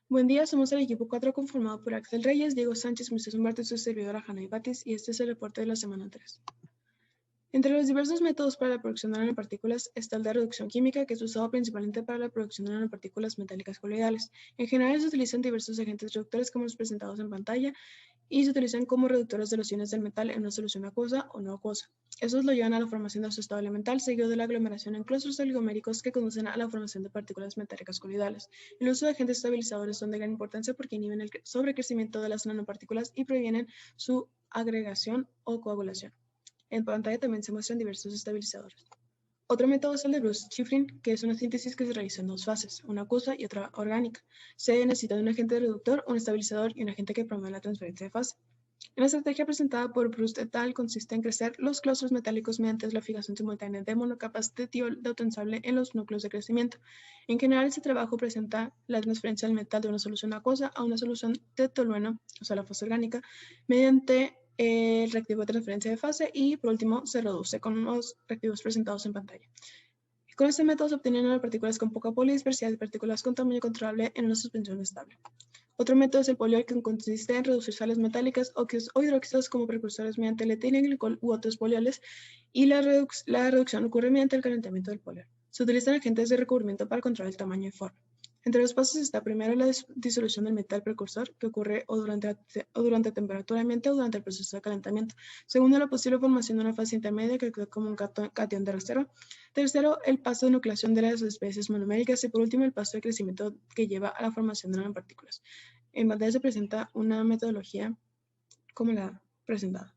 Buen día, somos el equipo 4 conformado por Axel Reyes, Diego Sánchez, Moisés Humberto y su servidora Hanay Batis, y este es el reporte de la semana 3. Entre los diversos métodos para la producción de nanopartículas está el de reducción química, que es usado principalmente para la producción de nanopartículas metálicas coloidales. En general se utilizan diversos agentes reductores como los presentados en pantalla y se utilizan como reductores de los iones del metal en una solución acuosa o no acuosa. Estos lo llevan a la formación de su estado elemental, seguido de la aglomeración en clústeros oligoméricos que conducen a la formación de partículas metálicas coloidales. El uso de agentes estabilizadores son de gran importancia porque inhiben el sobrecrecimiento de las nanopartículas y previenen su agregación o coagulación. En pantalla también se muestran diversos estabilizadores. Otro método es el de Bruce-Shifrin, que es una síntesis que se realiza en dos fases, una acuosa y otra orgánica. Se necesita de un agente reductor, un estabilizador y un agente que promueva la transferencia de fase. La estrategia presentada por Bruce et al. Consiste en crecer los clústeros metálicos mediante la fijación simultánea de monocapas de tiol de autoensable en los núcleos de crecimiento. En general, este trabajo presenta la transferencia del metal de una solución acuosa a una solución de tolueno, o sea, la fase orgánica, mediante el reactivo de transferencia de fase y, por último, se reduce con los reactivos presentados en pantalla. Con este método se obtienen nanopartículas con poca polidispersidad y partículas con tamaño controlable en una suspensión estable. Otro método es el poliol, que consiste en reducir sales metálicas o hidróxidos como precursores mediante el etilenglicol u otros polioles, y la reducción ocurre mediante el calentamiento del poliol. Se utilizan agentes de recubrimiento para controlar el tamaño y forma. Entre los pasos está primero la disolución del metal precursor, que ocurre o durante temperatura ambiente o durante el proceso de calentamiento. Segundo, la posible formación de una fase intermedia que actúa como un catión de reserva. Tercero, el paso de nucleación de las especies monoméricas. Y por último, el paso de crecimiento que lleva a la formación de nanopartículas. En pantalla se presenta una metodología como la presentada.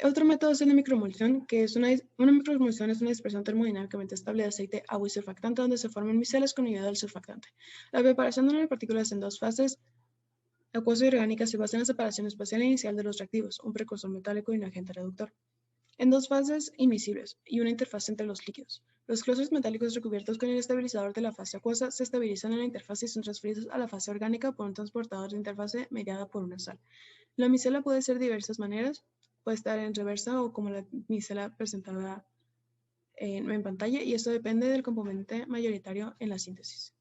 Otro método es el de microemulsión, que es una microemulsión es una dispersión termodinámicamente estable de aceite, agua y surfactante donde se forman micelas con ayuda del surfactante. La preparación de nanopartículas en dos fases, acuosa y orgánica, se basa en la separación espacial inicial de los reactivos, un precursor metálico y un agente reductor, en dos fases invisibles y una interfaz entre los líquidos. Los clústeres metálicos recubiertos con el estabilizador de la fase acuosa se estabilizan en la interfaz y son transferidos a la fase orgánica por un transportador de interfase mediada por una sal. La micela puede ser de diversas maneras, puede estar en reversa o como la micela presentada en pantalla, y esto depende del componente mayoritario en la síntesis.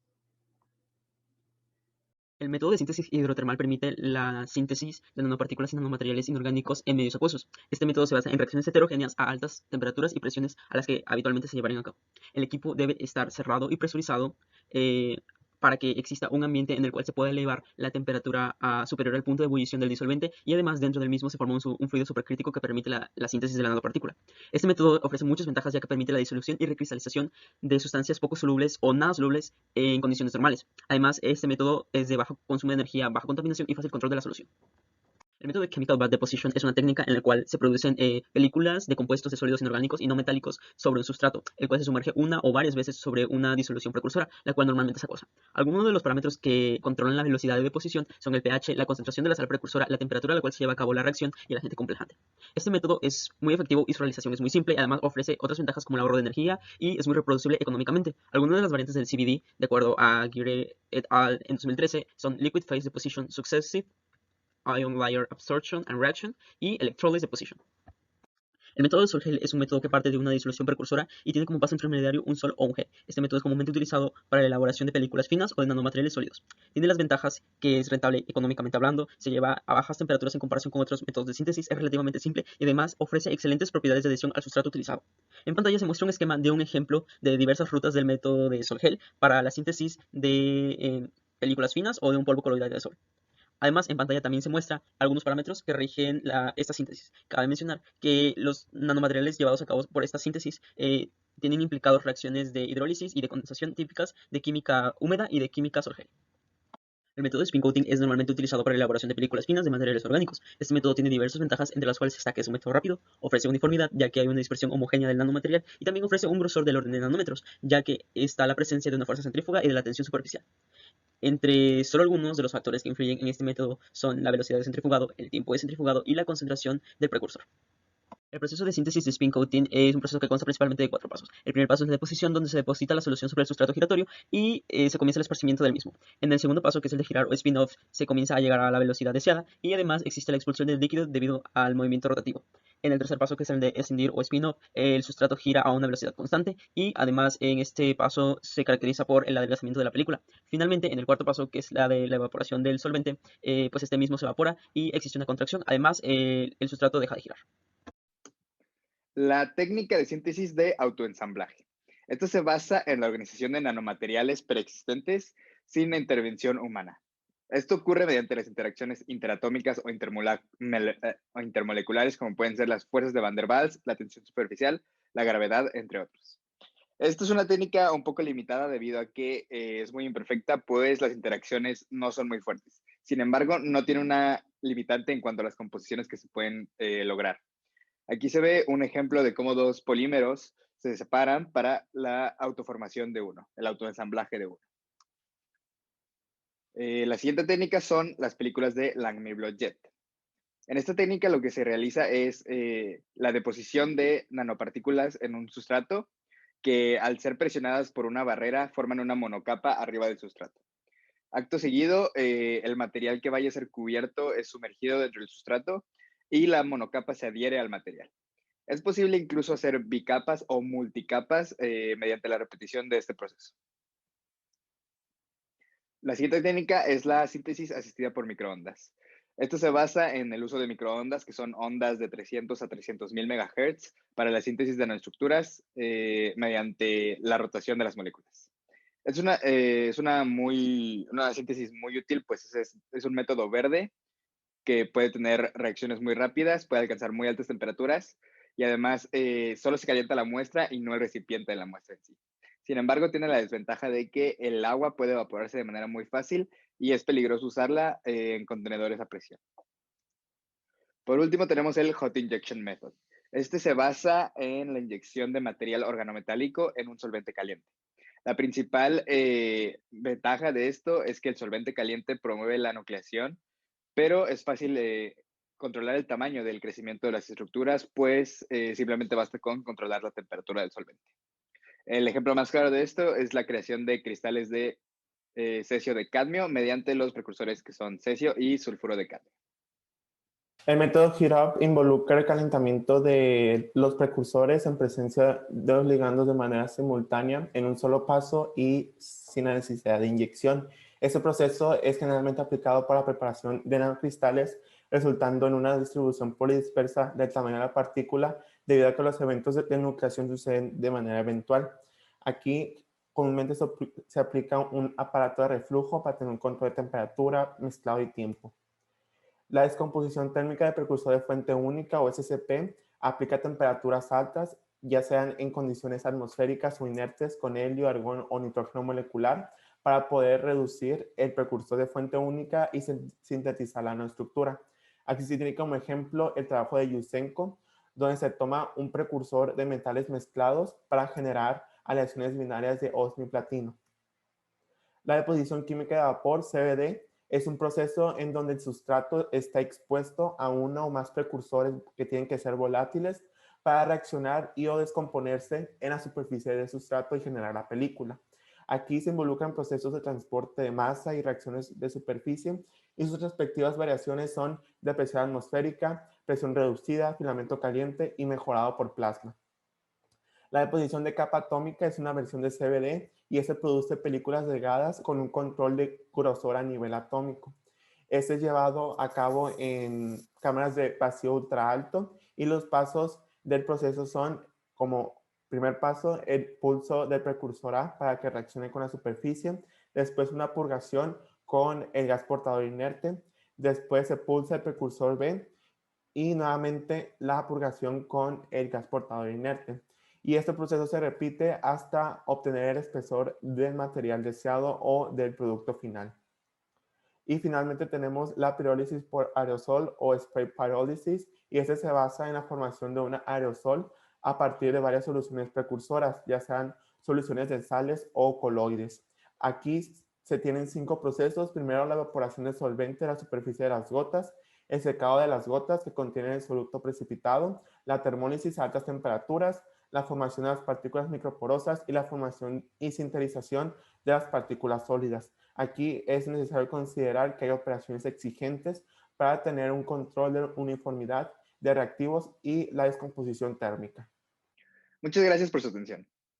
El método de síntesis hidrotermal permite la síntesis de nanopartículas y nanomateriales inorgánicos en medios acuosos. Este método se basa en reacciones heterogéneas a altas temperaturas y presiones a las que habitualmente se llevarían a cabo. El equipo debe estar cerrado y presurizado para que exista un ambiente en el cual se pueda elevar la temperatura superior al punto de ebullición del disolvente, y además dentro del mismo se forma un fluido supercrítico que permite la síntesis de la nanopartícula. Este método ofrece muchas ventajas, ya que permite la disolución y recristalización de sustancias poco solubles o nada solubles en condiciones normales. Además, este método es de bajo consumo de energía, baja contaminación y fácil control de la solución. El método de Chemical Bath Deposition es una técnica en la cual se producen películas de compuestos de sólidos inorgánicos y no metálicos sobre un sustrato, el cual se sumerge una o varias veces sobre una disolución precursora, la cual normalmente es acuosa. Algunos de los parámetros que controlan la velocidad de deposición son el pH, la concentración de la sal precursora, la temperatura a la cual se lleva a cabo la reacción y el agente complejante. Este método es muy efectivo y su realización es muy simple, además ofrece otras ventajas como el ahorro de energía y es muy reproducible económicamente. Algunas de las variantes del CBD, de acuerdo a Guire et al. en 2013, son Liquid Phase Deposition Successive, Ion Layer Absorption and Reaction y Electrolysis Deposition. El método de Sol-Gel es un método que parte de una disolución precursora y tiene como paso intermediario un sol o un gel. Este método es comúnmente utilizado para la elaboración de películas finas o de nanomateriales sólidos. Tiene las ventajas que es rentable económicamente hablando, se lleva a bajas temperaturas en comparación con otros métodos de síntesis, es relativamente simple y además ofrece excelentes propiedades de adhesión al sustrato utilizado. En pantalla se muestra un esquema de un ejemplo de diversas rutas del método de Sol-Gel para la síntesis de películas finas o de un polvo coloidal de sol. Además, en pantalla también se muestra algunos parámetros que rigen esta síntesis. Cabe mencionar que los nanomateriales llevados a cabo por esta síntesis tienen implicados reacciones de hidrólisis y de condensación típicas de química húmeda y de química Sol-Gel. El método de spin coating es normalmente utilizado para la elaboración de películas finas de materiales orgánicos. Este método tiene diversas ventajas, entre las cuales está que es un método rápido, ofrece uniformidad, ya que hay una dispersión homogénea del nanomaterial, y también ofrece un grosor del orden de nanómetros, ya que está la presencia de una fuerza centrífuga y de la tensión superficial. Entre solo algunos de los factores que influyen en este método son la velocidad de centrifugado, el tiempo de centrifugado y la concentración del precursor. El proceso de síntesis de spin coating es un proceso que consta principalmente de 4 pasos. El primer paso es la deposición, donde se deposita la solución sobre el sustrato giratorio y se comienza el esparcimiento del mismo. En el segundo paso, que es el de girar o spin-off, se comienza a llegar a la velocidad deseada y además existe la expulsión del líquido debido al movimiento rotativo. En el tercer paso, que es el de escindir o spin-off, el sustrato gira a una velocidad constante y además en este paso se caracteriza por el adelgazamiento de la película. Finalmente, en el cuarto paso, que es la de la evaporación del solvente, pues este mismo se evapora y existe una contracción. Además, el sustrato deja de girar. La técnica de síntesis de autoensamblaje. Esto se basa en la organización de nanomateriales preexistentes sin intervención humana. Esto ocurre mediante las interacciones interatómicas o intermoleculares, como pueden ser las fuerzas de Van der Waals, la tensión superficial, la gravedad, entre otros. Esto es una técnica un poco limitada debido a que es muy imperfecta, pues las interacciones no son muy fuertes. Sin embargo, no tiene una limitante en cuanto a las composiciones que se pueden lograr. Aquí se ve un ejemplo de cómo dos polímeros se separan para la autoformación de uno, el autoensamblaje de uno. La siguiente técnica son las películas de Langmuir-Blodgett. En esta técnica lo que se realiza es la deposición de nanopartículas en un sustrato que al ser presionadas por una barrera forman una monocapa arriba del sustrato. Acto seguido, el material que vaya a ser cubierto es sumergido dentro del sustrato y la monocapa se adhiere al material. Es posible incluso hacer bicapas o multicapas mediante la repetición de este proceso. La siguiente técnica es la síntesis asistida por microondas. Esto se basa en el uso de microondas, que son ondas de 300 a 300.000 MHz, para la síntesis de nanoestructuras mediante la rotación de las moléculas. Es una síntesis muy útil, pues es un método verde que puede tener reacciones muy rápidas, puede alcanzar muy altas temperaturas y además solo se calienta la muestra y no el recipiente de la muestra en sí. Sin embargo, tiene la desventaja de que el agua puede evaporarse de manera muy fácil y es peligroso usarla en contenedores a presión. Por último, tenemos el Hot Injection Method. Este se basa en la inyección de material organometálico en un solvente caliente. La principal ventaja de esto es que el solvente caliente promueve la nucleación, pero es fácil controlar el tamaño del crecimiento de las estructuras, pues simplemente basta con controlar la temperatura del solvente. El ejemplo más claro de esto es la creación de cristales de cesio de cadmio mediante los precursores que son cesio y sulfuro de cadmio. El método Heat-Up involucra el calentamiento de los precursores en presencia de los ligandos de manera simultánea en un solo paso y sin la necesidad de inyección. Este proceso es generalmente aplicado para la preparación de nanocristales, resultando en una distribución polidispersa del tamaño de la partícula debido a que los eventos de nucleación suceden de manera eventual. Aquí comúnmente se aplica un aparato de reflujo para tener un control de temperatura, mezclado y tiempo. La descomposición térmica de precursor de fuente única o SCP aplica a temperaturas altas, ya sean en condiciones atmosféricas o inertes con helio, argón o nitrógeno molecular, para poder reducir el precursor de fuente única y sintetizar la nanoestructura. Aquí se tiene como ejemplo el trabajo de Yushchenko, donde se toma un precursor de metales mezclados para generar aleaciones binarias de osmio y platino. La deposición química de vapor, CVD, es un proceso en donde el sustrato está expuesto a uno o más precursores que tienen que ser volátiles para reaccionar y o descomponerse en la superficie del sustrato y generar la película. Aquí se involucran procesos de transporte de masa y reacciones de superficie y sus respectivas variaciones son de presión atmosférica, presión reducida, filamento caliente y mejorado por plasma. La deposición de capa atómica es una versión de CVD y este produce películas delgadas con un control de grosor a nivel atómico. Este es llevado a cabo en cámaras de vacío ultra alto y los pasos del proceso son como primer paso el pulso del precursor A para que reaccione con la superficie, después una purgación con el gas portador inerte, después se pulsa el precursor B y nuevamente la purgación con el gas portador inerte. Y este proceso se repite hasta obtener el espesor del material deseado o del producto final. Y finalmente tenemos la pirólisis por aerosol o spray pyrolysis, y este se basa en la formación de un aerosol a partir de varias soluciones precursoras, ya sean soluciones de sales o coloides. Aquí se tienen 5 procesos. Primero, la evaporación del solvente a la superficie de las gotas. el secado de las gotas que contienen el soluto precipitado, la termólisis a altas temperaturas, la formación de las partículas microporosas y la formación y sintetización de las partículas sólidas. Aquí es necesario considerar que hay operaciones exigentes para tener un control de uniformidad de reactivos y la descomposición térmica. Muchas gracias por su atención.